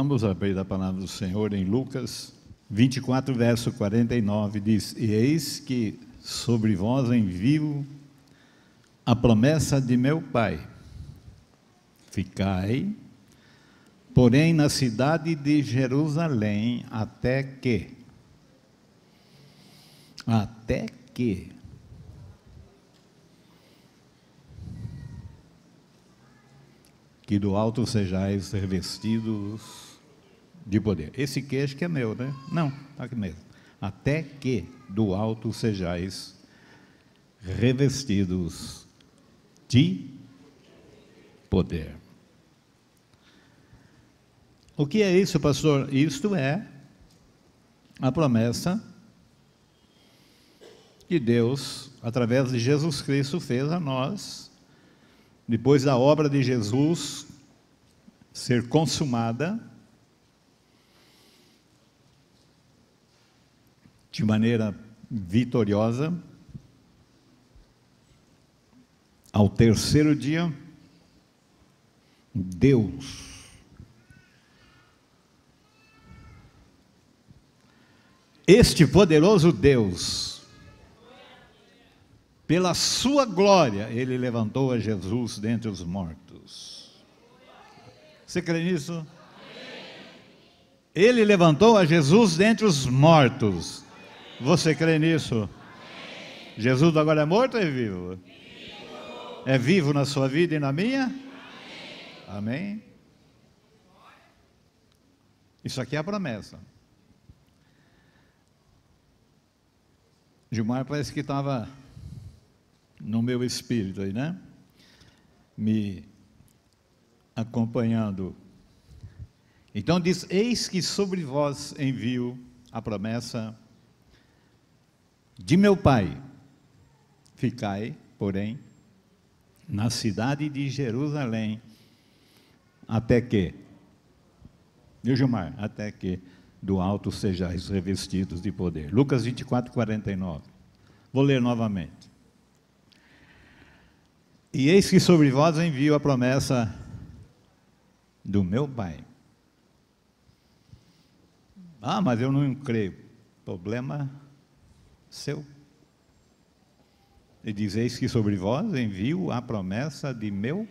Vamos abrir a palavra do Senhor em Lucas 24, verso 49, diz: E eis que sobre vós envio a promessa de meu Pai. Ficai, porém, na cidade de Jerusalém, até que do alto sejais revestidos de poder. Esse que acho que é meu, né? Não, está aqui mesmo. Até que do alto sejais revestidos de poder. O que é isso, pastor? Isto é a promessa que Deus, através de Jesus Cristo, fez a nós, depois da obra de Jesus ser consumada, de maneira vitoriosa, ao terceiro dia, Deus, este poderoso Deus, pela sua glória, Ele levantou a Jesus dentre os mortos. Você crê nisso? Ele levantou a Jesus dentre os mortos. Você crê nisso? Jesus agora é morto ou é vivo? É vivo na sua vida e na minha? Amém? Isso aqui é a promessa. Gilmar parece que estava no meu espírito aí, né? Me acompanhando. Então diz: eis que sobre vós envio a promessa de meu Pai. Ficai, porém, na cidade de Jerusalém, até que, viu, Gilmar? Até que do alto sejais revestidos de poder. Lucas 24, 49. Vou ler novamente. E eis que sobre vós envio a promessa do meu Pai. Ah, mas eu não creio. Problema seu. E diz: eis que sobre vós envio a promessa de meu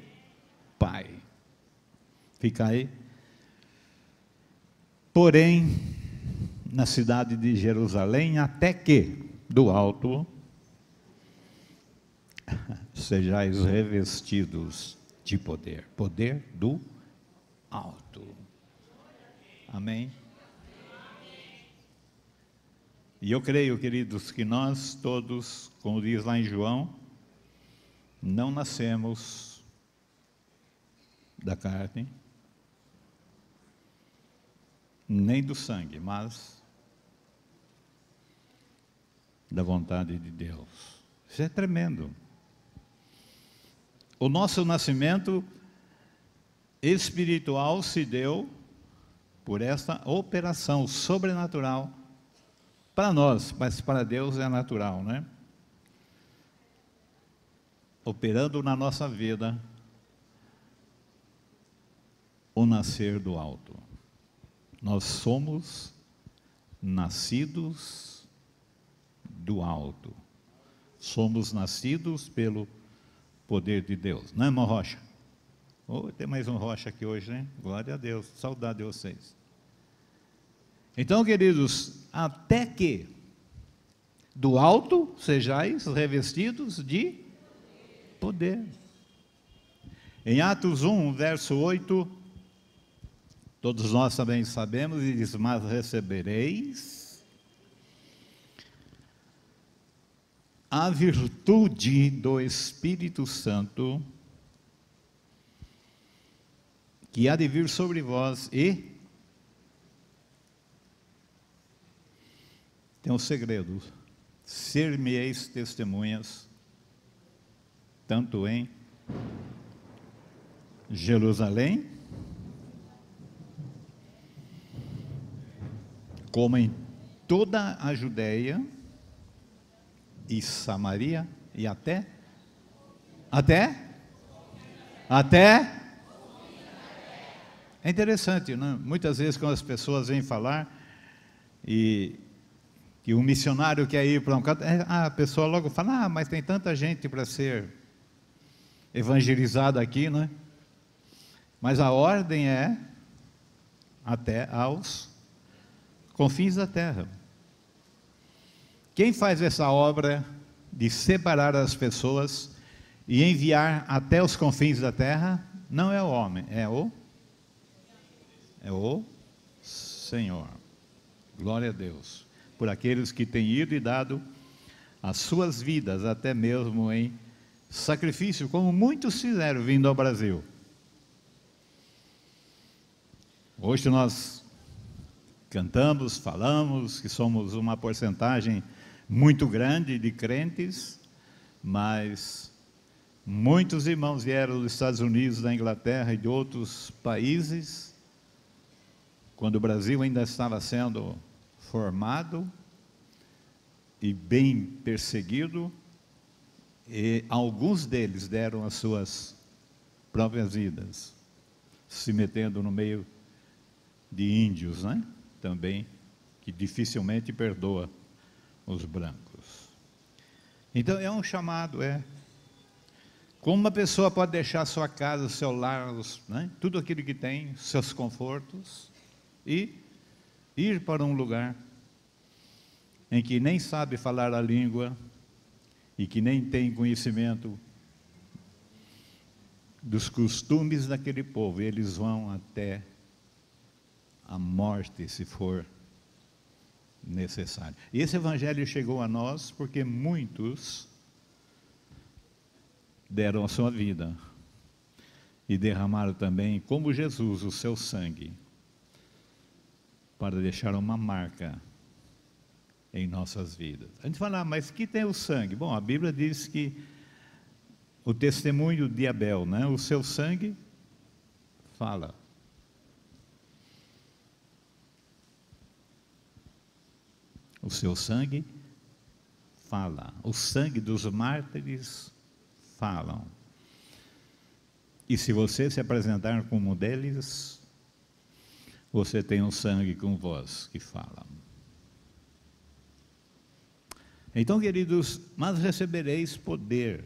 Pai. Fica aí. Porém, na cidade de Jerusalém, até que do alto sejais revestidos de poder. Poder do alto. Amém? E eu creio, queridos, que nós todos, como diz lá em João, não nascemos da carne, nem do sangue, mas da vontade de Deus. Isso é tremendo. O nosso nascimento espiritual se deu por esta operação sobrenatural para nós, mas para Deus é natural, né? Operando na nossa vida o nascer do alto. Nós somos nascidos do alto. Somos nascidos pelo poder de Deus. Não é, irmão Rocha? Oh, tem mais um Rocha aqui hoje, né? Glória a Deus. Saudade de vocês. Então, queridos, até que do alto sejais revestidos de poder. Em Atos 1, verso 8, todos nós também sabemos, e diz: mas recebereis a virtude do Espírito Santo, que há de vir sobre vós, e tem um segredo: ser-me-eis testemunhas, tanto em Jerusalém, como em toda a Judeia e Samaria, e até É interessante, né? Muitas vezes quando as pessoas vêm falar e que o missionário quer ir para um canto, a pessoa logo fala, mas tem tanta gente para ser evangelizada aqui, né? Mas a ordem é até aos confins da terra. Quem faz essa obra de separar as pessoas e enviar até os confins da terra não é o homem, é o Senhor. Glória a Deus por aqueles que têm ido e dado as suas vidas, até mesmo em sacrifício, como muitos fizeram vindo ao Brasil. Hoje nós cantamos, falamos que somos uma porcentagem muito grande de crentes, mas muitos irmãos vieram dos Estados Unidos, da Inglaterra e de outros países, quando o Brasil ainda estava sendo formado e bem perseguido, e alguns deles deram as suas próprias vidas, se metendo no meio de índios, né? Também, que dificilmente perdoa os brancos. Então é um chamado, como uma pessoa pode deixar sua casa, seu lar, né? Tudo aquilo que tem, seus confortos, e ir para um lugar em que nem sabe falar a língua e que nem tem conhecimento dos costumes daquele povo, eles vão até a morte, se for necessário. E esse evangelho chegou a nós porque muitos deram a sua vida e derramaram também, como Jesus, o seu sangue, para deixar uma marca em nossas vidas. A gente fala, mas que tem o sangue? Bom, a Bíblia diz que o testemunho de Abel, né? O seu sangue fala. O seu sangue fala. O sangue dos mártires falam. E se você se apresentar como um deles, você tem um sangue com voz que fala. Então, queridos, mas recebereis poder,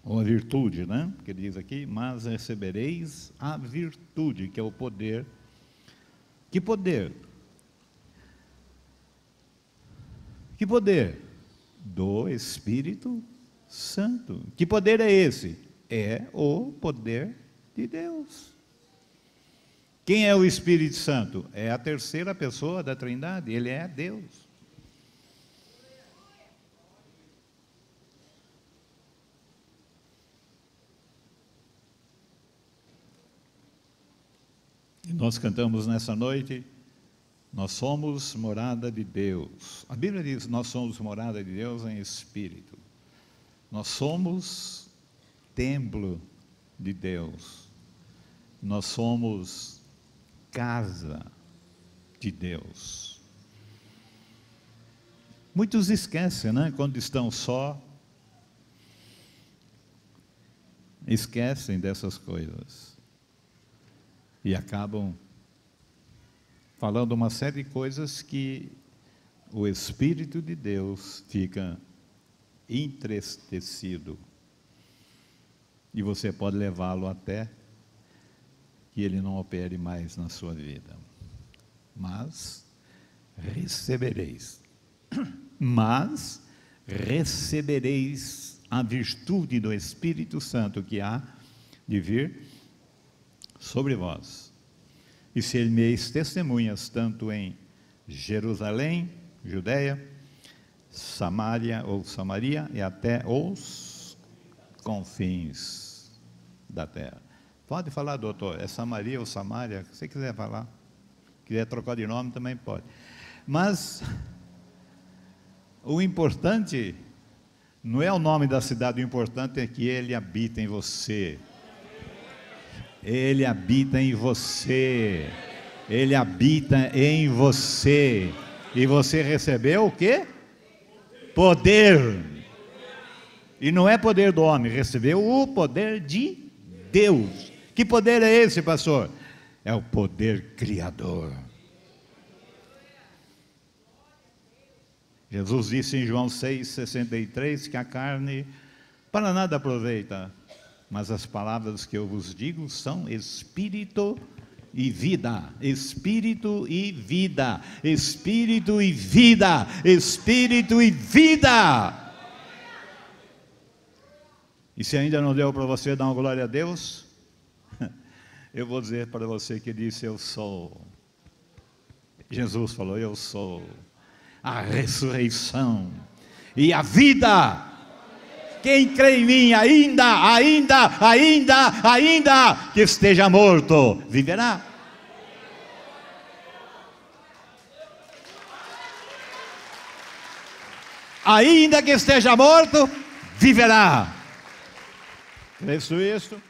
ou a virtude, né? Que ele diz aqui, mas recebereis a virtude, que é o poder. Que poder? Que poder? Do Espírito Santo. Que poder é esse? É o poder de Deus. Quem é o Espírito Santo? É a terceira pessoa da Trindade, ele é Deus. E nós cantamos nessa noite, nós somos morada de Deus. A Bíblia diz, nós somos morada de Deus em Espírito. Nós somos templo de Deus. Nós somos casa de Deus. Muitos esquecem, né? Quando estão só, esquecem dessas coisas. E acabam falando uma série de coisas que o Espírito de Deus fica entristecido. E você pode levá-lo até que ele não opere mais na sua vida. Mas recebereis a virtude do Espírito Santo que há de vir sobre vós. E ser-me-eis testemunhas tanto em Jerusalém, Judeia, Samaria e até os confins da terra. Pode falar, doutor, é Samaria ou Samária, se você quiser falar, quiser trocar de nome também pode. Mas o importante não é o nome da cidade, o importante é que ele habita em você. Ele habita em você. Ele habita em você. E você recebeu o quê? Poder. E não é poder do homem, recebeu o poder de Deus. Que poder é esse, pastor? é o poder criador. Jesus disse em João 6,63 que a carne para nada aproveita, mas as palavras que eu vos digo são espírito e vida, espírito e vida, espírito e vida, espírito e vida. E se ainda não deu para você dar uma glória a Deus, eu vou dizer para você que disse: eu sou. Jesus falou: eu sou a ressurreição e a vida. Quem crê em mim, ainda que esteja morto, viverá. Ainda que esteja morto, viverá. Crês isso?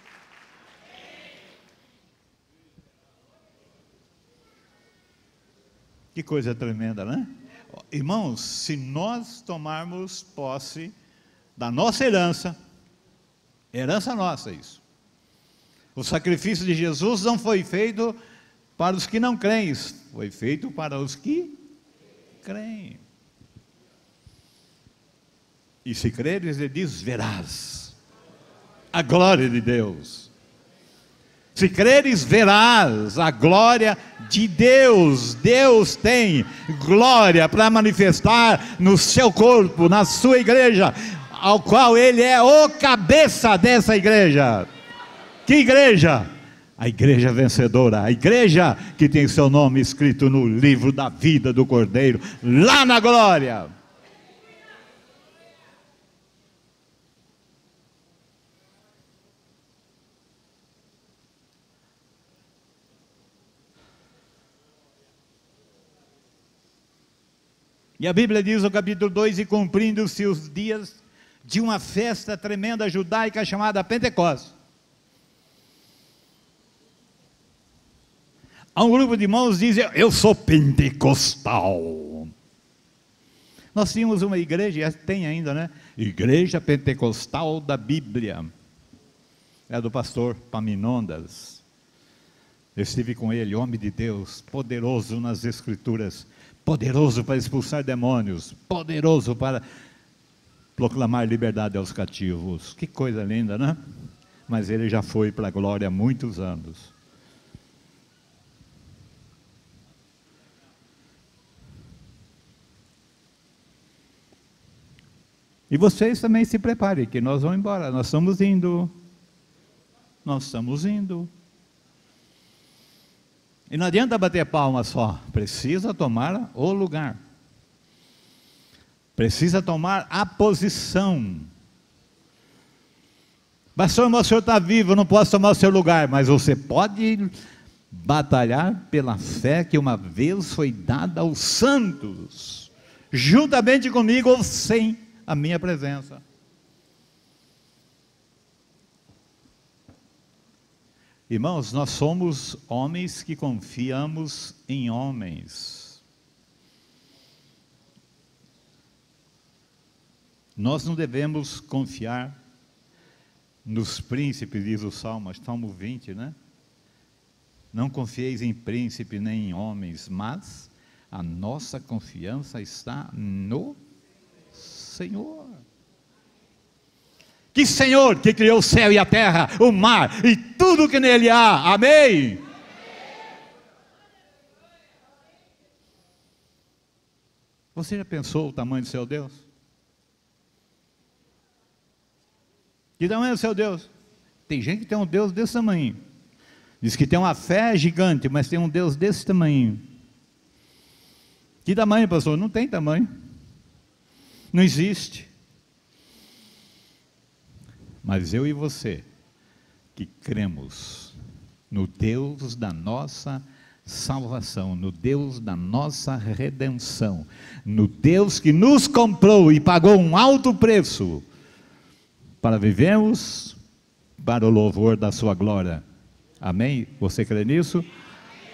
Que coisa tremenda, né? Irmãos, se nós tomarmos posse da nossa herança nossa isso. O sacrifício de Jesus não foi feito para os que não creem, foi feito para os que creem. E se creres, ele diz, verás a glória de Deus. Se creres, verás a glória de Deus. Deus tem glória para manifestar no seu corpo, na sua igreja, ao qual Ele é o cabeça dessa igreja. Que igreja? A igreja vencedora, a igreja que tem seu nome escrito no livro da vida do Cordeiro, lá na glória. E a Bíblia diz no capítulo 2, e cumprindo-se os dias de uma festa tremenda judaica chamada Pentecostes, há um grupo de irmãos que dizem, eu sou pentecostal. Nós tínhamos uma igreja, tem ainda, né? Igreja Pentecostal da Bíblia, é do pastor Paminondas. Eu estive com ele, homem de Deus, poderoso nas Escrituras, poderoso para expulsar demônios, poderoso para proclamar liberdade aos cativos. Que coisa linda, né? Mas ele já foi para a glória há muitos anos. E vocês também se preparem, que nós vamos embora, nós estamos indo. Nós estamos indo. E não adianta bater palma só, precisa tomar o lugar. Precisa tomar a posição. Pastor, mas o senhor está vivo, eu não posso tomar o seu lugar, mas você pode batalhar pela fé que uma vez foi dada aos santos, juntamente comigo ou sem a minha presença. Irmãos, nós somos homens que confiamos em homens. Nós não devemos confiar nos príncipes, diz o Salmo 20, né? Não confieis em príncipe nem em homens, mas a nossa confiança está no Senhor. Que Senhor que criou o céu e a terra, o mar e tudo que nele há, amém? Você já pensou o tamanho do seu Deus? Que tamanho é o seu Deus? Tem gente que tem um Deus desse tamanho, diz que tem uma fé gigante, mas tem um Deus desse tamanho. Que tamanho, pastor? Não tem tamanho, não existe. Mas eu e você, que cremos no Deus da nossa salvação, no Deus da nossa redenção, no Deus que nos comprou e pagou um alto preço, para vivermos para o louvor da sua glória, amém? Você crê nisso? Amém.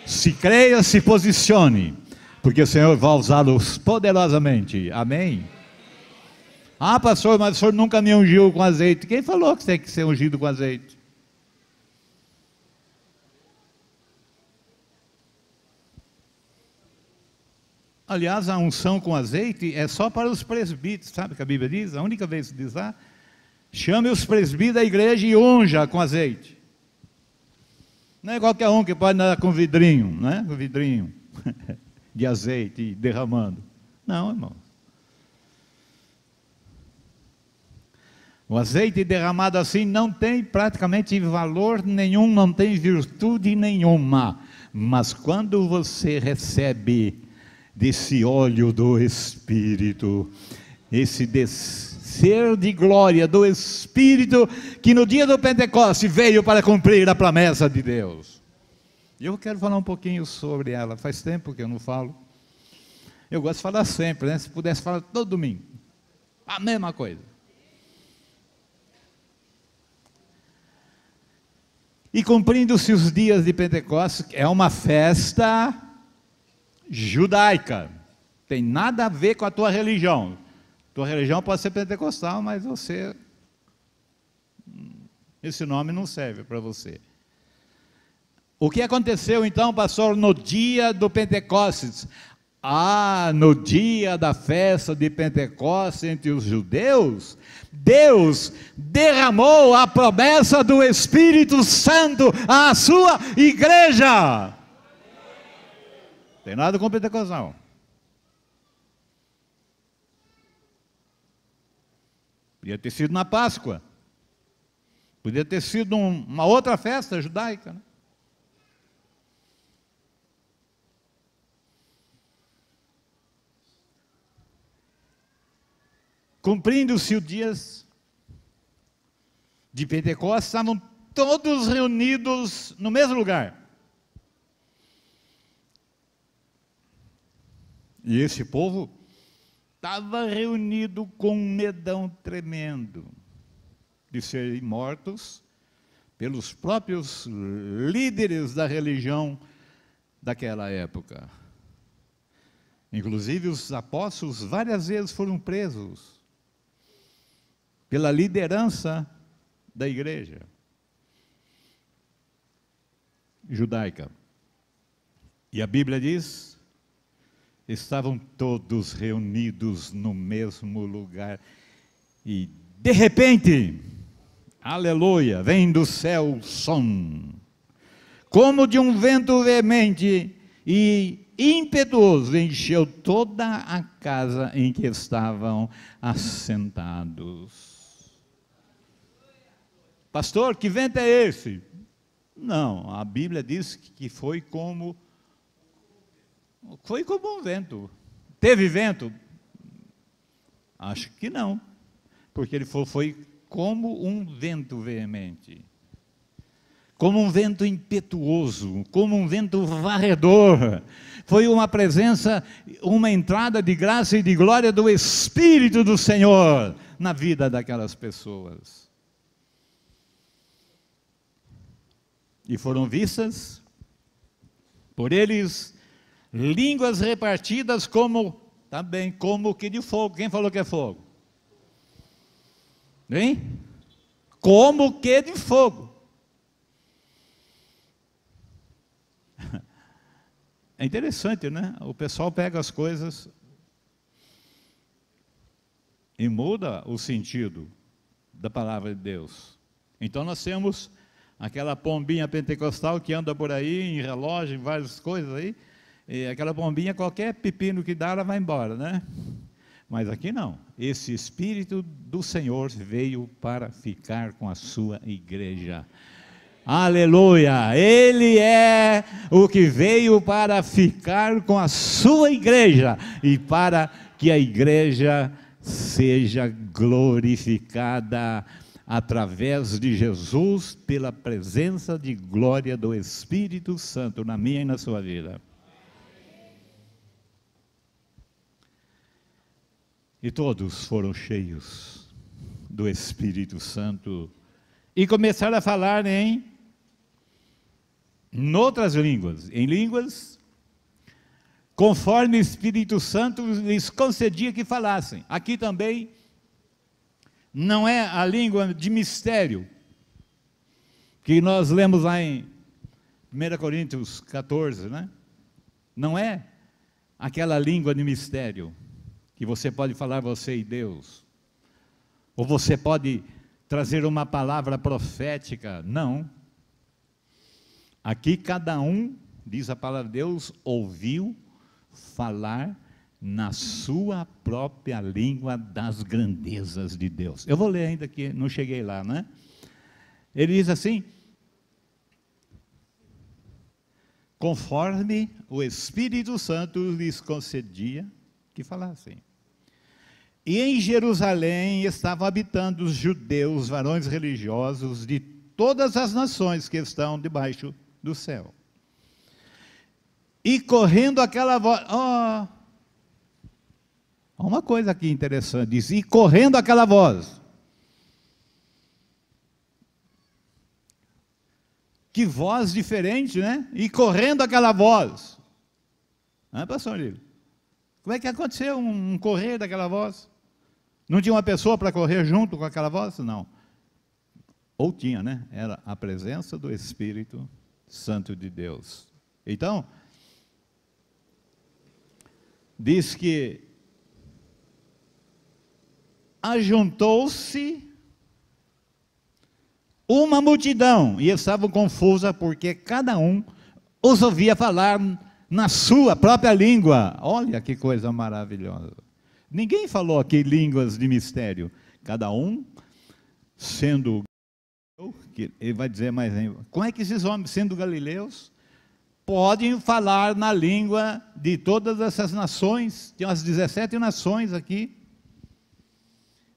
Se creia, se posicione, porque o Senhor vai usá-los poderosamente, amém? Ah, pastor, mas o senhor nunca me ungiu com azeite. Quem falou que você tem que ser ungido com azeite? Aliás, a unção com azeite é só para os presbíteros, sabe o que a Bíblia diz? A única vez que diz lá, chame os presbíteros da igreja e unja com azeite. Não é qualquer um que pode andar com vidrinho, né? Com vidrinho de azeite derramando. Não, irmão. O azeite derramado assim não tem praticamente valor nenhum, não tem virtude nenhuma. Mas quando você recebe desse óleo do Espírito, esse descer de glória do Espírito, que no dia do Pentecostes veio para cumprir a promessa de Deus. E eu quero falar um pouquinho sobre ela, faz tempo que eu não falo. Eu gosto de falar sempre, né? Se pudesse falar todo domingo, a mesma coisa. E cumprindo-se os dias de Pentecostes, é uma festa judaica, tem nada a ver com a tua religião. Tua religião pode ser pentecostal, mas esse nome não serve para você. O que aconteceu então, pastor, no dia do Pentecostes? No dia da festa de Pentecostes entre os judeus, Deus derramou a promessa do Espírito Santo à sua igreja. Tem nada com pentecostal. Podia ter sido na Páscoa. Podia ter sido uma outra festa judaica, né? Cumprindo-se os dias de Pentecostes, estavam todos reunidos no mesmo lugar. E esse povo estava reunido com um medão tremendo de serem mortos pelos próprios líderes da religião daquela época. Inclusive os apóstolos várias vezes foram presos pela liderança da igreja judaica. E a Bíblia diz, estavam todos reunidos no mesmo lugar, e de repente, aleluia, vem do céu o som, como de um vento veemente e impetuoso, encheu toda a casa em que estavam assentados. Pastor, que vento é esse? Não, a Bíblia diz que foi como um vento. Teve vento? Acho que não, porque ele foi como um vento veemente, como um vento impetuoso, como um vento varredor. Foi uma presença, uma entrada de graça e de glória do Espírito do Senhor na vida daquelas pessoas. E foram vistas por eles línguas repartidas como que de fogo. Quem falou que é fogo? Hein? Como que de fogo. É interessante, né? O pessoal pega as coisas e muda o sentido da palavra de Deus. Então nós temos aquela pombinha pentecostal que anda por aí, em relógio, em várias coisas aí, e aquela pombinha, qualquer pepino que dá, ela vai embora, né? Mas aqui não. Esse Espírito do Senhor veio para ficar com a sua igreja. Aleluia! Ele é o que veio para ficar com a sua igreja e para que a igreja seja glorificada através de Jesus pela presença de glória do Espírito Santo na minha e na sua vida. E todos foram cheios do Espírito Santo e começaram a falar em outras línguas, em línguas conforme o Espírito Santo lhes concedia que falassem. Aqui também não é a língua de mistério que nós lemos lá em 1 Coríntios 14, né? Não é aquela língua de mistério, que você pode falar você e Deus, ou você pode trazer uma palavra profética. Não. Aqui cada um, diz a palavra de Deus, ouviu falar na sua própria língua das grandezas de Deus. Eu vou ler ainda que não cheguei lá, né? Ele diz assim: conforme o Espírito Santo lhes concedia que falassem. E em Jerusalém estavam habitando os judeus, varões religiosos de todas as nações que estão debaixo do céu. E correndo aquela voz, uma coisa aqui interessante, diz, e correndo aquela voz. Que voz diferente, né? E correndo aquela voz. Pastor Lírio? Como é que aconteceu um correr daquela voz? Não tinha uma pessoa para correr junto com aquela voz? Não. Ou tinha, né? Era a presença do Espírito Santo de Deus. Então, diz que ajuntou-se uma multidão, e estavam confusa, porque cada um os ouvia falar na sua própria língua. Olha que coisa maravilhosa. Ninguém falou aqui línguas de mistério. Cada um sendo, ele vai dizer mais, como é que esses homens, sendo galileus, podem falar na língua de todas essas nações? Tem umas 17 nações aqui.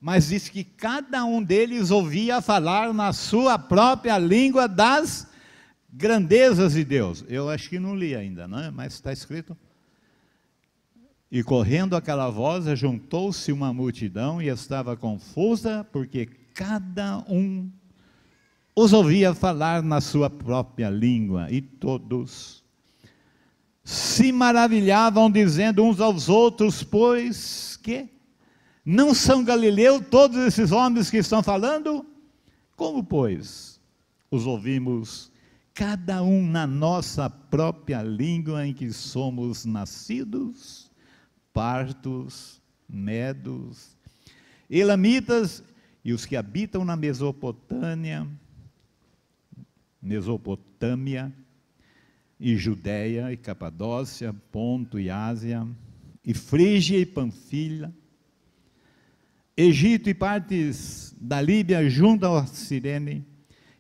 Mas diz que cada um deles ouvia falar na sua própria língua das grandezas de Deus. Eu acho que não li ainda, não é? Mas está escrito. E correndo aquela voz, juntou-se uma multidão e estava confusa, porque cada um os ouvia falar na sua própria língua, e todos se maravilhavam, dizendo uns aos outros, pois que não são galileus todos esses homens que estão falando? Como, pois, os ouvimos cada um na nossa própria língua em que somos nascidos, partos, medos, elamitas e os que habitam na Mesopotâmia e Judéia e Capadócia, Ponto e Ásia, e Frígia e Panfilha, Egito e partes da Líbia junto ao Cirene,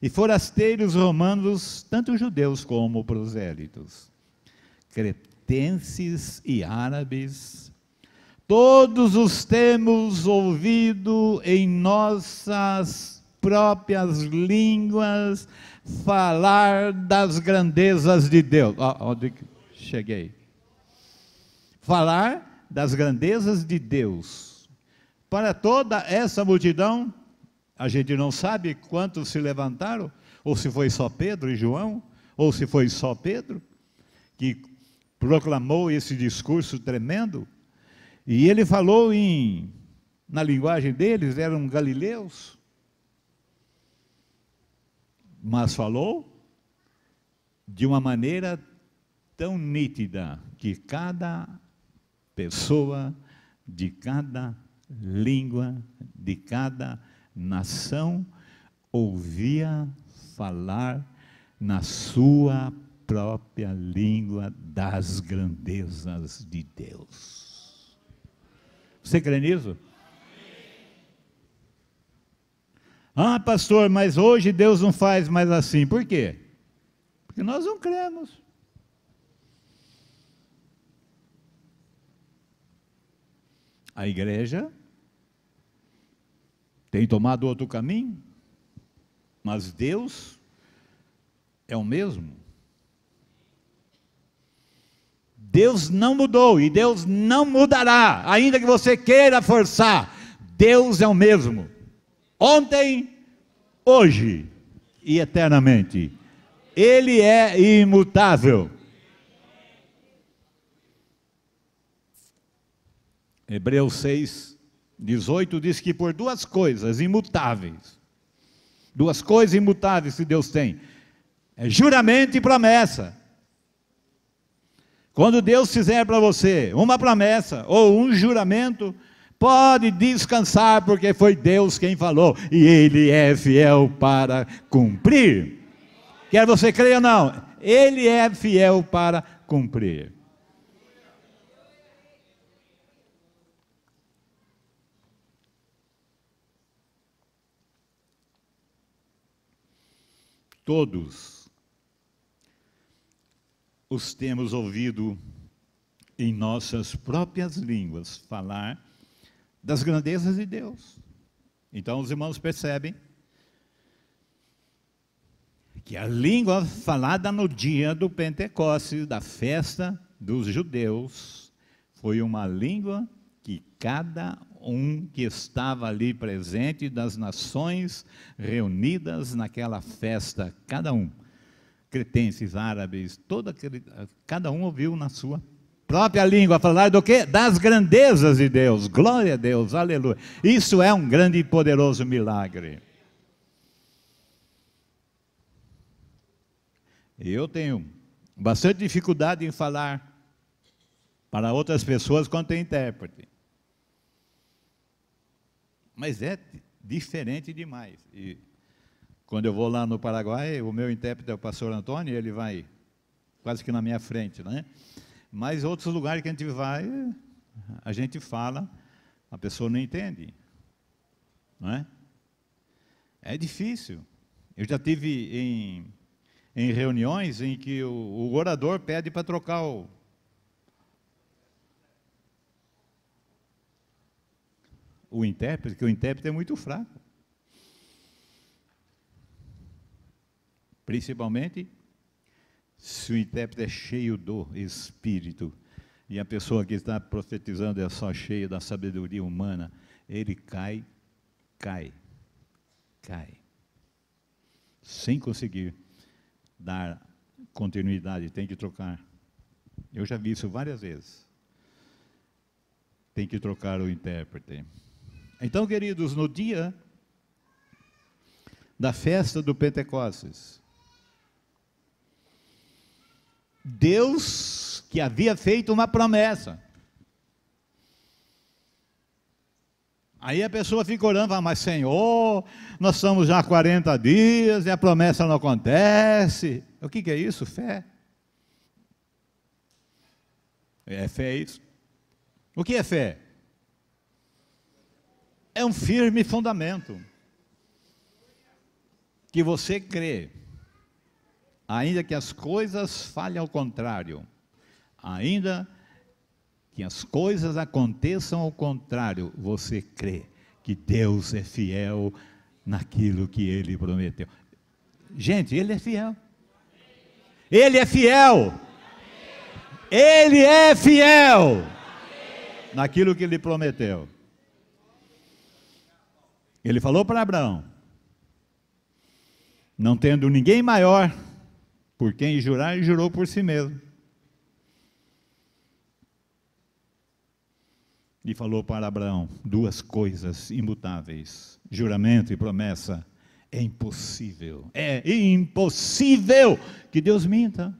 e forasteiros romanos, tanto judeus como prosélitos, cretenses e árabes, todos os temos ouvido em nossas próprias línguas falar das grandezas de Deus. Onde cheguei? Falar das grandezas de Deus. Para toda essa multidão, a gente não sabe quantos se levantaram, ou se foi só Pedro e João, ou se foi só Pedro, que proclamou esse discurso tremendo, e ele falou na linguagem deles, eram galileus, mas falou de uma maneira tão nítida, que cada pessoa de cada língua, de cada nação, ouvia falar na sua própria língua das grandezas de Deus. Você crê nisso? Pastor, mas hoje Deus não faz mais assim. Por quê? Porque nós não cremos. A igreja tem tomado outro caminho, mas Deus é o mesmo. Deus não mudou e Deus não mudará, ainda que você queira forçar. Deus é o mesmo, ontem, hoje e eternamente. Ele é imutável. Hebreus 6:18 diz que por duas coisas imutáveis que Deus tem, é juramento e promessa. Quando Deus fizer para você uma promessa ou um juramento, pode descansar, porque foi Deus quem falou, e Ele é fiel para cumprir. Quer você creia ou não, Ele é fiel para cumprir. Todos os temos ouvido em nossas próprias línguas falar das grandezas de Deus. Então os irmãos percebem que a língua falada no dia do Pentecostes, da festa dos judeus, foi uma língua que cada um que estava ali presente, das nações reunidas naquela festa, cada um, cretenses, árabes, cada um ouviu na sua própria língua falar do quê? Das grandezas de Deus. Glória a Deus, aleluia. Isso é um grande e poderoso milagre. Eu tenho bastante dificuldade em falar para outras pessoas quando tem intérprete. Mas é diferente demais. E quando eu vou lá no Paraguai, o meu intérprete é o pastor Antônio, ele vai quase que na minha frente, né? Mas outros lugares que a gente vai, a gente fala, a pessoa não entende, não é? É difícil. Eu já tive em reuniões em que o orador pede para trocar o intérprete, porque o intérprete é muito fraco. Principalmente se o intérprete é cheio do Espírito e a pessoa que está profetizando é só cheia da sabedoria humana, ele cai, sem conseguir dar continuidade, tem que trocar. Eu já vi isso várias vezes. Tem que trocar o intérprete. Então, queridos, no dia da festa do Pentecostes, Deus que havia feito uma promessa. Aí a pessoa fica orando, fala, mas Senhor, nós estamos já há 40 dias e a promessa não acontece. O que é isso? Fé. Fé é isso. O que é fé? É um firme fundamento. Que você crê, ainda que as coisas falhem ao contrário, ainda que as coisas aconteçam ao contrário, você crê que Deus é fiel naquilo que Ele prometeu. Gente, Ele é fiel. Ele é fiel. Ele é fiel naquilo que Ele prometeu. Ele falou para Abraão, não tendo ninguém maior por quem jurar, ele jurou por si mesmo. E falou para Abraão duas coisas imutáveis: juramento e promessa. É impossível que Deus minta.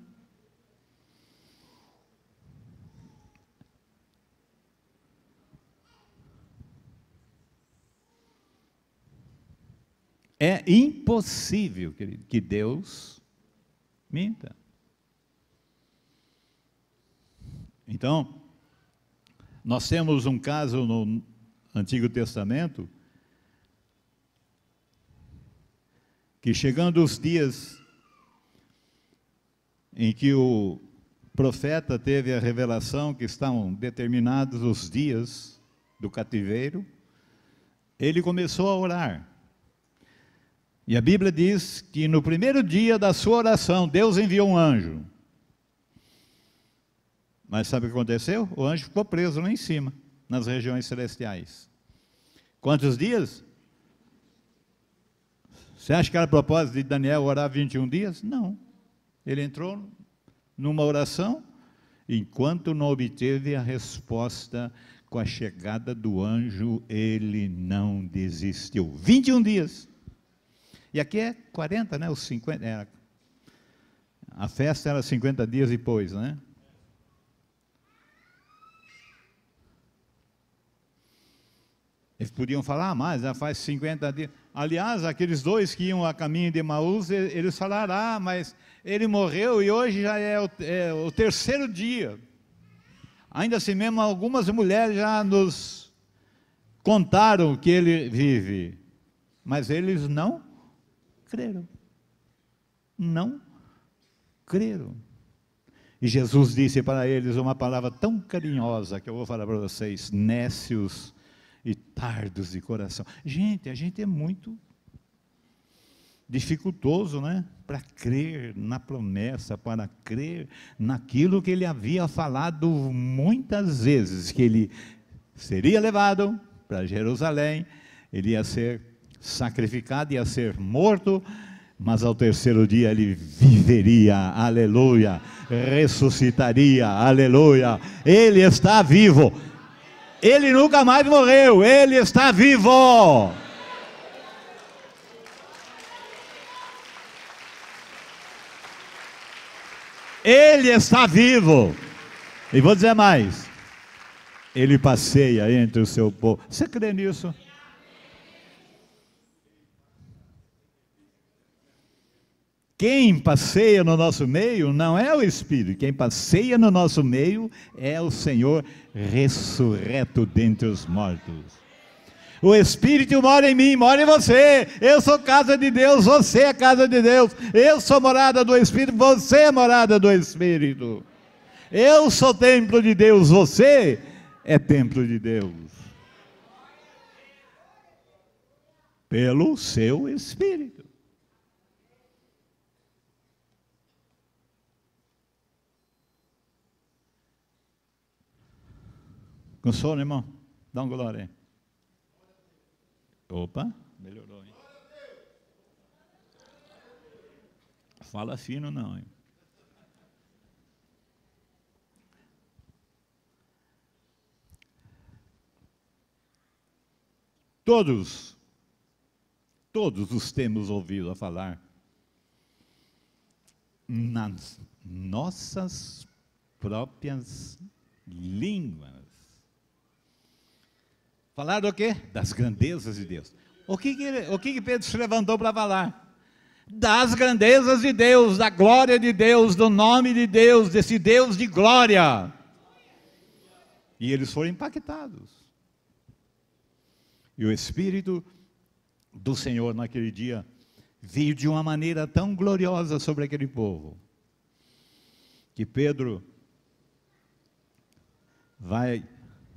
É impossível, querido, que Deus minta. Então, nós temos um caso no Antigo Testamento, que chegando os dias em que o profeta teve a revelação que estavam determinados os dias do cativeiro, ele começou a orar. E a Bíblia diz que no primeiro dia da sua oração, Deus enviou um anjo. Mas sabe o que aconteceu? O anjo ficou preso lá em cima, nas regiões celestiais. Quantos dias? Você acha que era propósito de Daniel orar 21 dias? Não. Ele entrou numa oração, enquanto não obteve a resposta com a chegada do anjo, ele não desistiu. 21 dias. E aqui é 40, né? Os 50. A festa era 50 dias depois, né? Eles podiam falar, mas já faz 50 dias. Aliás, aqueles dois que iam a caminho de Emaús, eles falaram, mas ele morreu e hoje já é o terceiro dia. Ainda assim mesmo, algumas mulheres já nos contaram que ele vive. Mas eles não creram. Não creram. E Jesus disse para eles uma palavra tão carinhosa, que eu vou falar para vocês: nécios e tardos de coração. Gente, a gente é muito dificultoso, né? Para crer na promessa, para crer naquilo que ele havia falado muitas vezes, que ele seria levado para Jerusalém, ele ia ser sacrificado, ia ser morto, mas ao terceiro dia ele viveria, aleluia, ressuscitaria, aleluia. Ele está vivo. Ele nunca mais morreu, ele está vivo. Ele está vivo. E vou dizer mais: ele passeia entre o seu povo. Você crê nisso? Quem passeia no nosso meio não é o Espírito, quem passeia no nosso meio é o Senhor ressurreto dentre os mortos. O Espírito mora em mim, mora em você. Eu sou casa de Deus, você é casa de Deus. Eu sou morada do Espírito, você é morada do Espírito. Eu sou templo de Deus, você é templo de Deus. Pelo seu Espírito. Com sono, irmão? Dá um glória aí. Opa, melhorou, hein? Fala fino não, hein? Todos os temos ouvido a falar nas nossas próprias línguas. Falar do quê? Das grandezas de Deus. O que Pedro se levantou para falar? Das grandezas de Deus, da glória de Deus, do nome de Deus, desse Deus de glória. E eles foram impactados. E o Espírito do Senhor naquele dia veio de uma maneira tão gloriosa sobre aquele povo, que Pedro vai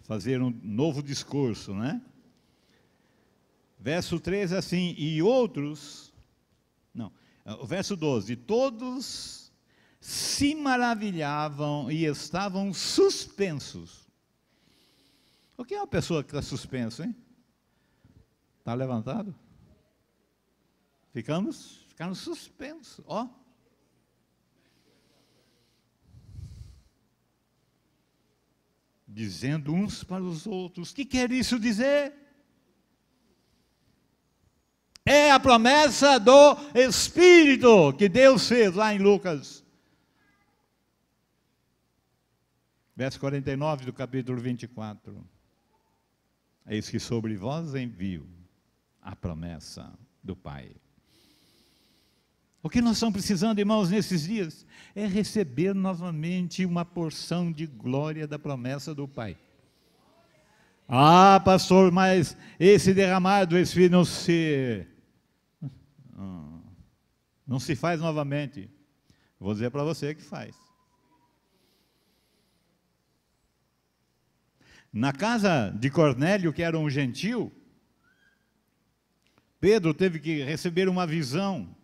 fazer um novo discurso, né? Verso 13 assim, o verso 12, todos se maravilhavam e estavam suspensos. O que é uma pessoa que está suspensa, hein? Está levantado? Ficaram suspensos, ó. Dizendo uns para os outros: o que quer isso dizer? É a promessa do Espírito que Deus fez lá em Lucas. Verso 49 do capítulo 24. Eis que sobre vós envio a promessa do Pai. O que nós estamos precisando, irmãos, nesses dias, é receber novamente uma porção de glória da promessa do Pai. Ah, pastor, mas esse derramar do Espírito não se faz novamente. Vou dizer para você que faz. Na casa de Cornélio, que era um gentil, Pedro teve que receber uma visão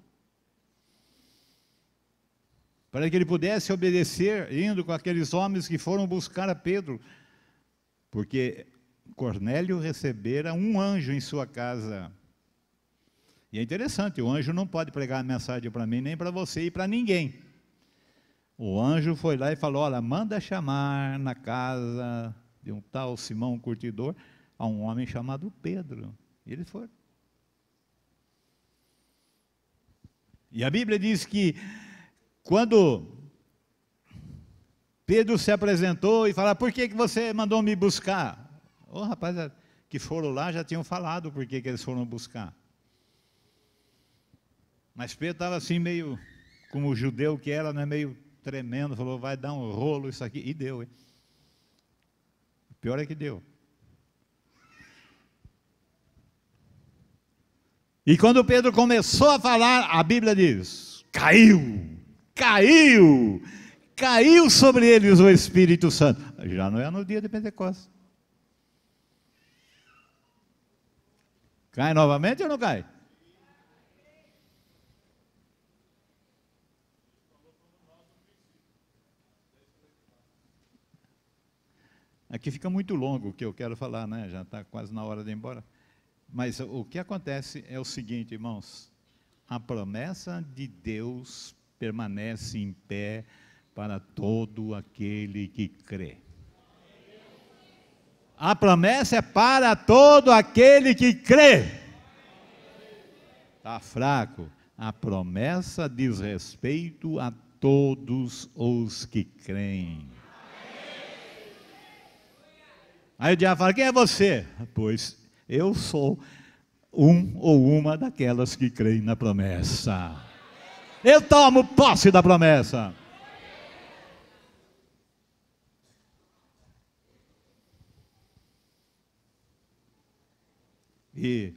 para que ele pudesse obedecer, indo com aqueles homens que foram buscar a Pedro, porque Cornélio recebera um anjo em sua casa. E é interessante, o anjo não pode pregar a mensagem para mim, nem para você e para ninguém. O anjo foi lá e falou: olha, manda chamar na casa de um tal Simão Curtidor a um homem chamado Pedro. E ele foi. E a Bíblia diz que quando Pedro se apresentou e falou: por que você mandou me buscar? Ô, rapaz, que foram lá já tinham falado por que eles foram buscar. Mas Pedro estava assim meio, como o judeu que era, né, meio tremendo, falou, vai dar um rolo isso aqui, e deu, hein? O pior é que deu. E quando Pedro começou a falar, a Bíblia diz, caiu sobre eles o Espírito Santo. Já não é no dia de Pentecostes. Cai novamente ou não cai? Aqui fica muito longo o que eu quero falar, né? Já está quase na hora de ir embora. Mas o que acontece é o seguinte, irmãos, a promessa de Deus permanece em pé para todo aquele que crê. A promessa é para todo aquele que crê. Está fraco. A promessa diz respeito a todos os que creem. Aí o diabo fala, quem é você? Pois eu sou um ou uma daquelas que creem na promessa. Eu tomo posse da promessa. E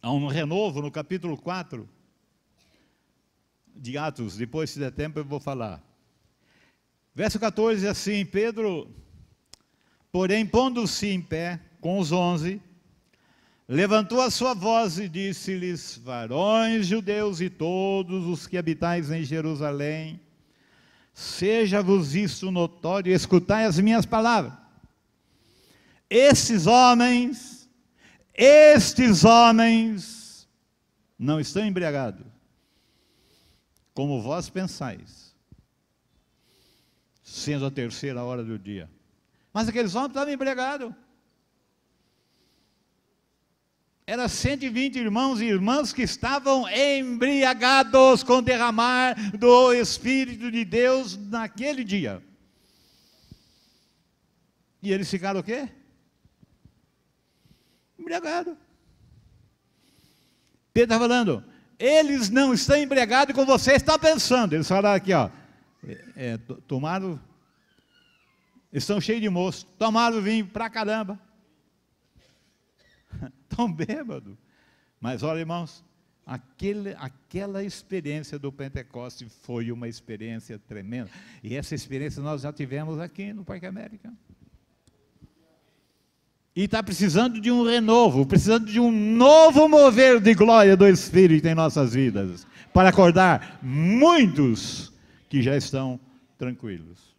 há um renovo no capítulo 4 de Atos, depois se der tempo eu vou falar. Verso 14 diz assim, Pedro, porém pondo-se em pé com os 11, levantou a sua voz e disse-lhes, varões judeus e todos os que habitais em Jerusalém, seja-vos isto notório, escutai as minhas palavras. Estes homens não estão embriagados, como vós pensais, sendo a terceira hora do dia. Mas aqueles homens estavam embriagados. Eram 120 irmãos e irmãs que estavam embriagados com o derramar do Espírito de Deus naquele dia. E eles ficaram o quê? Embriagados. Pedro está falando, eles não estão embriagados como você está pensando. Eles falaram aqui, ó, tomaram, estão cheios de moço, tomaram vinho pra caramba. Tão bêbado. Mas olha, irmãos, aquela experiência do Pentecoste foi uma experiência tremenda. E essa experiência nós já tivemos aqui no Parque América. E está precisando de um renovo, precisando de um novo mover de glória do Espírito em nossas vidas, para acordar muitos que já estão tranquilos.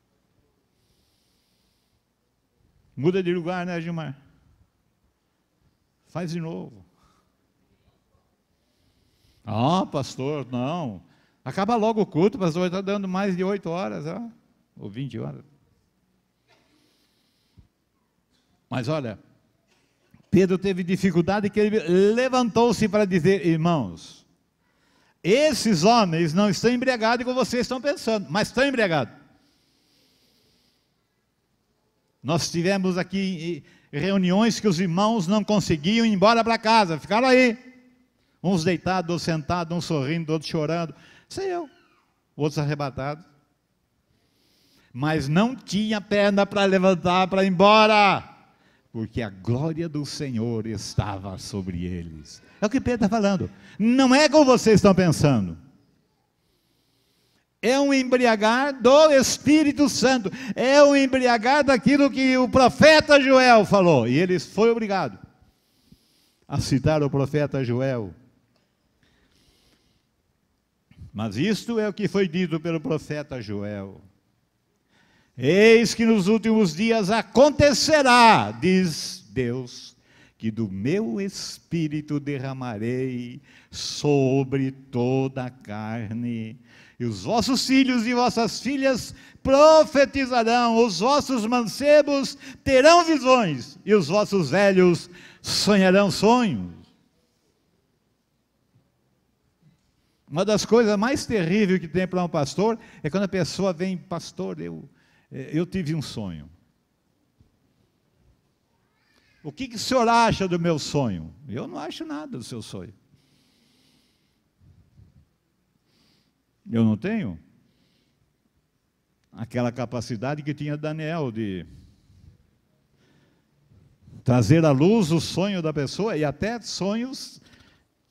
Muda de lugar, né, Gilmar? Faz de novo. Ah, pastor, não. Acaba logo o culto, pastor, está dando mais de 8 horas, ó, ou 20 horas. Mas olha, Pedro teve dificuldade que ele levantou-se para dizer, irmãos, esses homens não estão embriagados como vocês estão pensando, mas estão embriagados. Nós tivemos aqui reuniões que os irmãos não conseguiam ir embora para casa, ficaram aí, uns deitados, outros sentados, uns sorrindo, outros chorando, sei eu, outros arrebatados, mas não tinha perna para levantar, para ir embora, porque a glória do Senhor estava sobre eles. É o que Pedro está falando, não é como vocês estão pensando, é um embriagar do Espírito Santo, é um embriagar daquilo que o profeta Joel falou, e ele foi obrigado a citar o profeta Joel. Mas isto é o que foi dito pelo profeta Joel. Eis que nos últimos dias acontecerá, diz Deus, que do meu Espírito derramarei sobre toda a carne, e os vossos filhos e vossas filhas profetizarão, os vossos mancebos terão visões, e os vossos velhos sonharão sonhos. Uma das coisas mais terríveis que tem para um pastor, é quando a pessoa vem, pastor, eu tive um sonho. O que o senhor acha do meu sonho? Eu não acho nada do seu sonho. Eu não tenho aquela capacidade que tinha Daniel de trazer à luz o sonho da pessoa, e até sonhos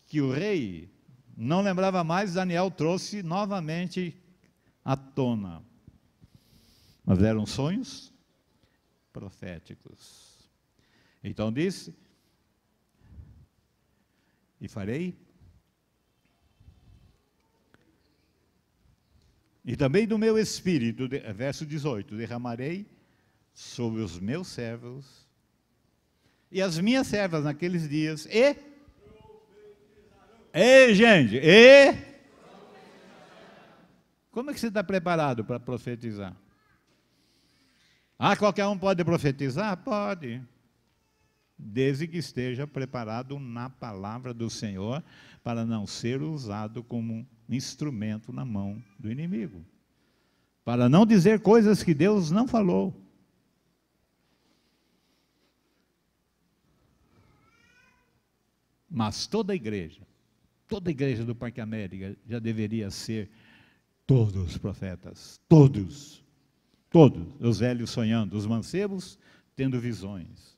que o rei não lembrava mais, Daniel trouxe novamente à tona. Mas eram sonhos proféticos. Então disse: e farei, e também do meu espírito, verso 18, derramarei sobre os meus servos e as minhas servas naqueles dias, gente, como é que você está preparado para profetizar? Qualquer um pode profetizar? Pode, desde que esteja preparado na palavra do Senhor, para não ser usado como um instrumento na mão do inimigo, para não dizer coisas que Deus não falou. Mas toda a igreja do Parque América já deveria ser todos os profetas, todos, os velhos sonhando, os mancebos tendo visões.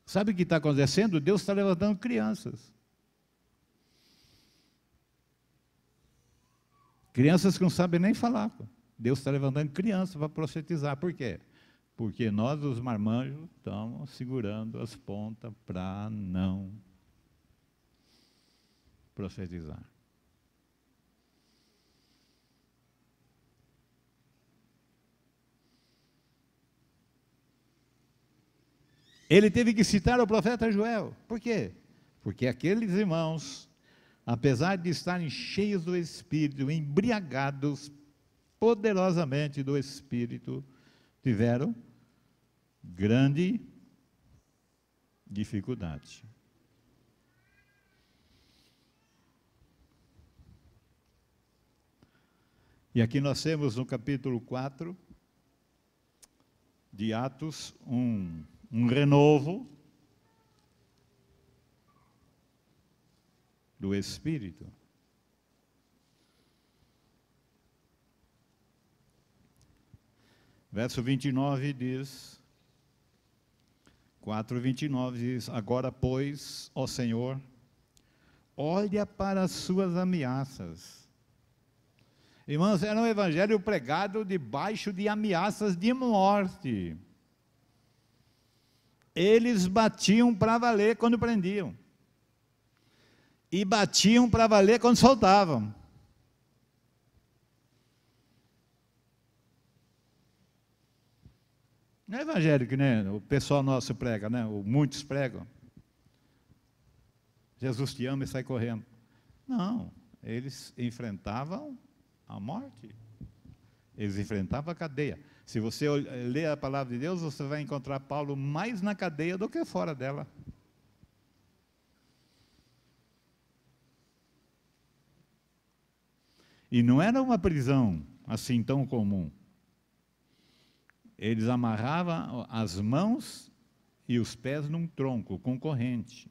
Sabe o que está acontecendo? Deus está levantando crianças. Crianças que não sabem nem falar. Deus está levantando crianças para profetizar. Por quê? Porque nós, os marmanjos, estamos segurando as pontas para não profetizar. Ele teve que citar o profeta Joel. Por quê? Porque aqueles irmãos, apesar de estarem cheios do Espírito, embriagados poderosamente do Espírito, tiveram grande dificuldade. E aqui nós temos no capítulo 4 de Atos um renovo do Espírito. Verso 29 diz, 4:29 diz: agora, pois, ó Senhor, olha para as suas ameaças. Irmãos, era um evangelho pregado debaixo de ameaças de morte. Eles batiam para valer quando prendiam. E batiam para valer quando soltavam. Não é evangelho que, né, o pessoal nosso prega, né, ou muitos pregam. Jesus te ama e sai correndo. Não, eles enfrentavam a morte. Eles enfrentavam a cadeia. Se você ler a palavra de Deus, você vai encontrar Paulo mais na cadeia do que fora dela. E não era uma prisão assim tão comum. Eles amarravam as mãos e os pés num tronco com corrente.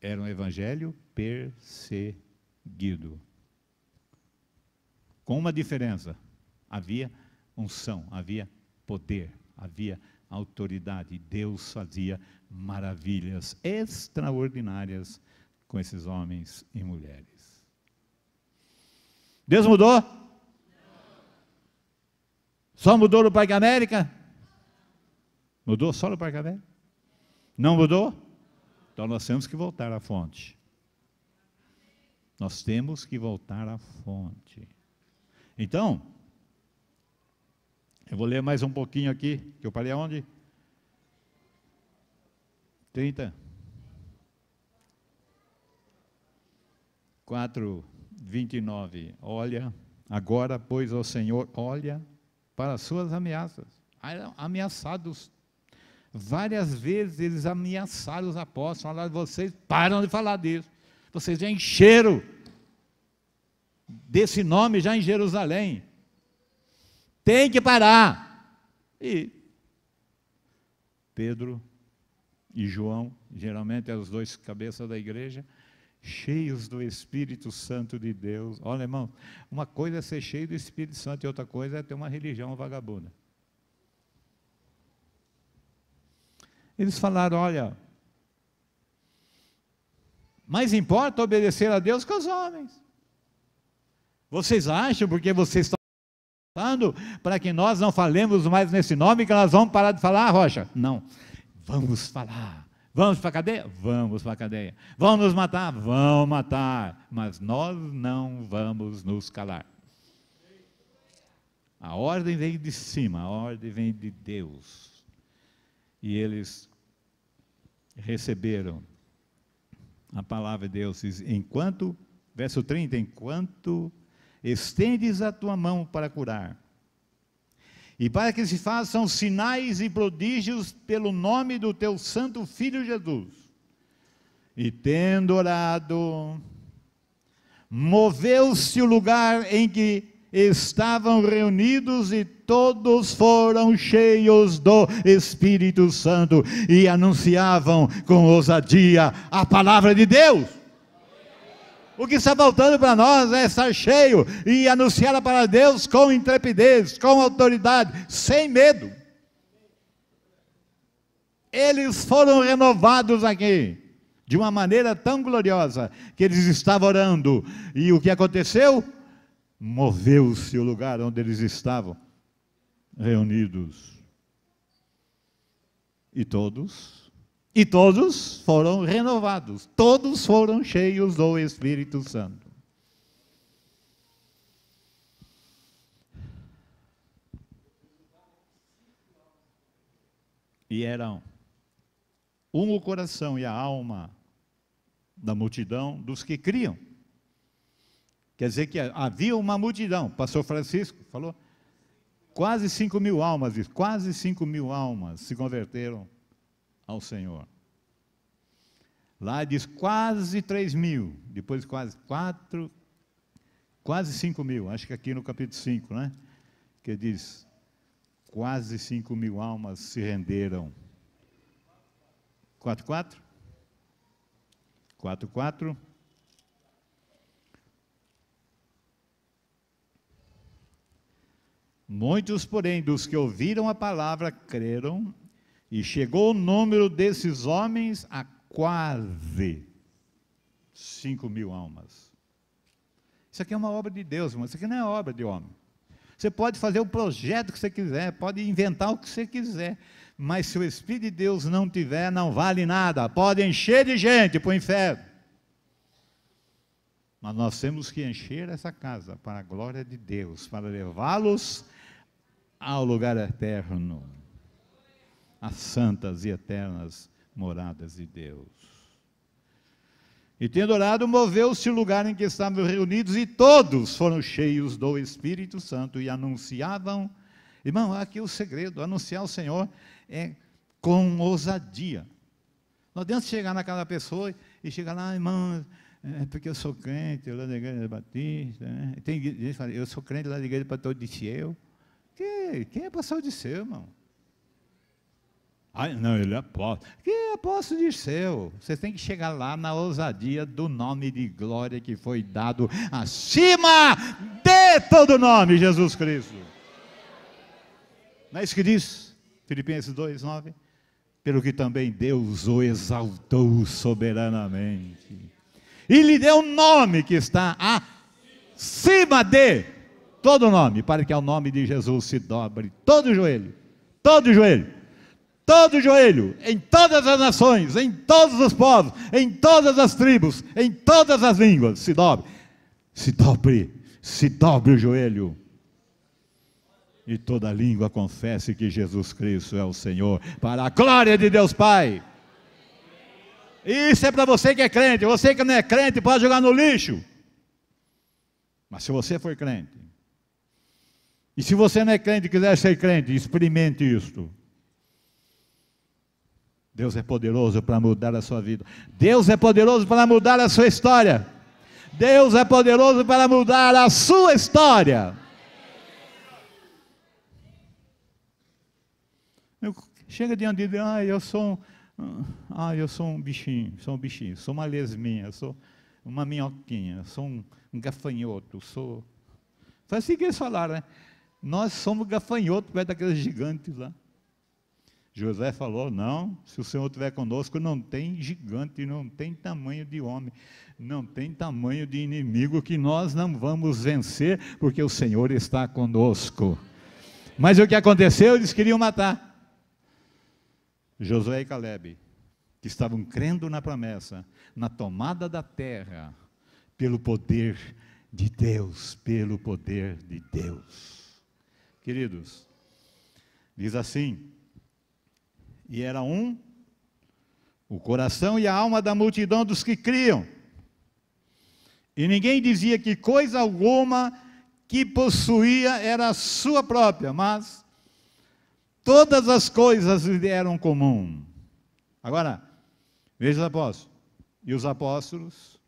Era um evangelho perseguido. Com uma diferença: havia unção, havia poder, havia autoridade. Deus fazia maravilhas extraordinárias com esses homens e mulheres. Deus mudou? Só mudou no Parque América? Mudou só no Parque América? Não mudou? Então nós temos que voltar à fonte. Nós temos que voltar à fonte. Então, eu vou ler mais um pouquinho aqui, que eu parei aonde? 4:29. Olha, agora, pois, ó Senhor, olha para as suas ameaças. Eram ameaçados. Várias vezes eles ameaçaram os apóstolos, falaram: vocês param de falar disso, vocês já encheram desse nome já em Jerusalém. Tem que parar. E Pedro e João, geralmente os dois cabeças da igreja, cheios do Espírito Santo de Deus. Olha, irmão, uma coisa é ser cheio do Espírito Santo e outra coisa é ter uma religião vagabunda. Eles falaram, olha, mais importa obedecer a Deus que aos homens. Vocês acham, porque vocês estão falando, para que nós não falemos mais nesse nome, que nós vamos parar de falar, Rocha? Não, vamos falar. Vamos para a cadeia? Vamos para a cadeia. Vão nos matar? Vão matar. Mas nós não vamos nos calar. A ordem vem de cima, a ordem vem de Deus. E eles receberam a palavra de Deus. Enquanto, verso 30, enquanto estendes a tua mão para curar, e para que se façam sinais e prodígios pelo nome do teu santo Filho Jesus. E tendo orado, moveu-se o lugar em que estavam reunidos e todos foram cheios do Espírito Santo e anunciavam com ousadia a palavra de Deus. O que está faltando para nós é estar cheio e anunciar a palavra de Deus com intrepidez, com autoridade, sem medo. Eles foram renovados aqui, de uma maneira tão gloriosa, que eles estavam orando. E o que aconteceu? Moveu-se o lugar onde eles estavam reunidos. E todos foram renovados, todos foram cheios do Espírito Santo. E eram um o coração e a alma da multidão dos que criam. Quer dizer que havia uma multidão, pastor Francisco falou, quase 5.000 almas, quase 5.000 almas se converteram ao Senhor. Lá diz quase 3.000, depois quase 5.000, acho que aqui no capítulo 5, né? Que diz, quase 5.000 almas se renderam. 4:4? 4:4. Muitos, porém, dos que ouviram a palavra, creram, e chegou o número desses homens a quase 5.000 almas. Isso aqui é uma obra de Deus, irmão. Isso aqui não é obra de homem. Você pode fazer o projeto que você quiser, pode inventar o que você quiser, mas se o Espírito de Deus não tiver, não vale nada. Pode encher de gente para o inferno. Mas nós temos que encher essa casa para a glória de Deus, para levá-los ao lugar eterno, as santas e eternas moradas de Deus. E tendo orado, moveu-se o lugar em que estavam reunidos, e todos foram cheios do Espírito Santo e anunciavam. Irmão, aqui o segredo, anunciar o Senhor é com ousadia. Não adianta chegar naquela pessoa e chegar lá, irmão, porque eu sou crente lá da Igreja Batista, né? Tem gente que fala, eu sou crente lá da Igreja Pastor Disseu. Quem é pastor Disseu, irmão? Não, ele é apóstolo. Que apóstolo Disseu? Você tem que chegar lá na ousadia do nome de glória que foi dado acima de todo nome, Jesus Cristo. Não é isso que diz Filipenses 2:9? Pelo que também Deus o exaltou soberanamente e lhe deu um nome que está acima de todo nome, para que ao nome de Jesus se dobre todo joelho, todo joelho, todo joelho, em todas as nações, em todos os povos, em todas as tribos, em todas as línguas, se dobre o joelho, e toda língua confesse que Jesus Cristo é o Senhor, para a glória de Deus Pai. Isso é para você que é crente. Você que não é crente pode jogar no lixo, mas se você for crente, e se você não é crente e quiser ser crente, experimente isto. Deus é poderoso para mudar a sua vida. Deus é poderoso para mudar a sua história. Deus é poderoso para mudar a sua história. Chega diante de Deus, eu sou um bichinho, sou uma lesminha, sou uma minhoquinha, sou um gafanhoto, Foi assim que eles falaram, né? Nós somos gafanhotos perto daqueles gigantes lá. José falou, não, se o Senhor estiver conosco, não tem gigante, não tem tamanho de homem, não tem tamanho de inimigo que nós não vamos vencer, porque o Senhor está conosco. Mas o que aconteceu? Eles queriam matar Josué e Calebe, que estavam crendo na promessa, na tomada da terra, pelo poder de Deus, pelo poder de Deus. Queridos, diz assim, e era o coração e a alma da multidão dos que criam, e ninguém dizia que coisa alguma que possuía era sua própria, mas todas as coisas lhe eram comum. Agora, veja os apóstolos. E os apóstolos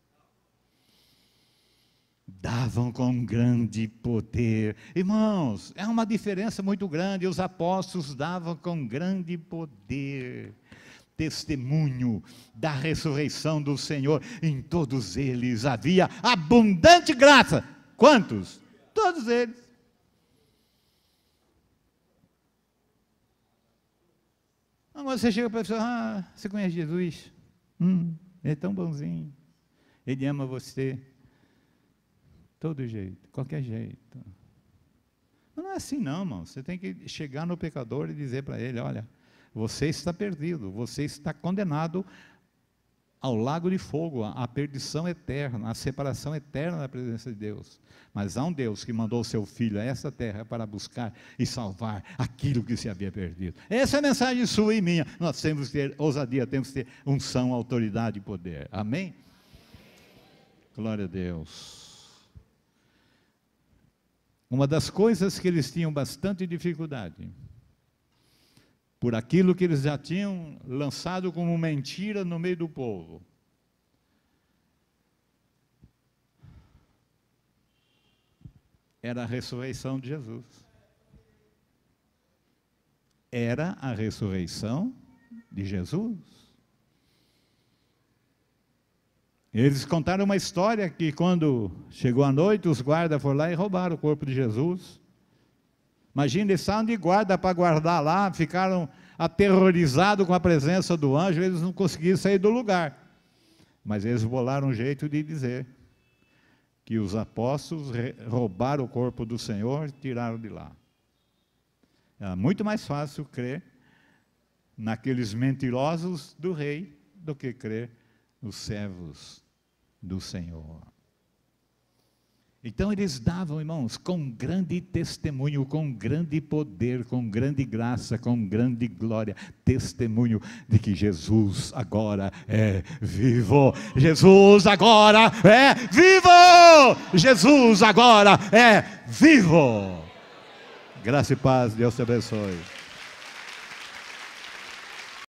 davam com grande poder. Irmãos, é uma diferença muito grande. Os apóstolos davam com grande poder testemunho da ressurreição do Senhor. Em todos eles havia abundante graça. Quantos? Todos eles. Mas você chega para a pessoa, você conhece Jesus? Ele é tão bonzinho, ele ama você, todo jeito, qualquer jeito. Mas não é assim não, irmão. Você tem que chegar no pecador e dizer para ele, olha, você está perdido, você está condenado ao lago de fogo, à perdição eterna, à separação eterna da presença de Deus. Mas há um Deus que mandou o seu Filho a essa terra para buscar e salvar aquilo que se havia perdido. Essa é a mensagem sua e minha. Nós temos que ter ousadia, temos que ter unção, autoridade e poder. Amém? Glória a Deus. Uma das coisas que eles tinham bastante dificuldade, por aquilo que eles já tinham lançado como mentira no meio do povo, era a ressurreição de Jesus. Era a ressurreição de Jesus. Eles contaram uma história que quando chegou a noite, os guardas foram lá e roubaram o corpo de Jesus. Imagina, eles estavam de guarda para guardar lá, ficaram aterrorizados com a presença do anjo, eles não conseguiram sair do lugar. Mas eles bolaram um jeito de dizer que os apóstolos roubaram o corpo do Senhor e tiraram de lá. Era muito mais fácil crer naqueles mentirosos do rei do que crer nos servos do Senhor. Então eles davam, irmãos, com grande testemunho, com grande poder, com grande graça, com grande glória, testemunho de que Jesus agora é vivo. Jesus agora é vivo! Jesus agora é vivo! Graça e paz, Deus te abençoe.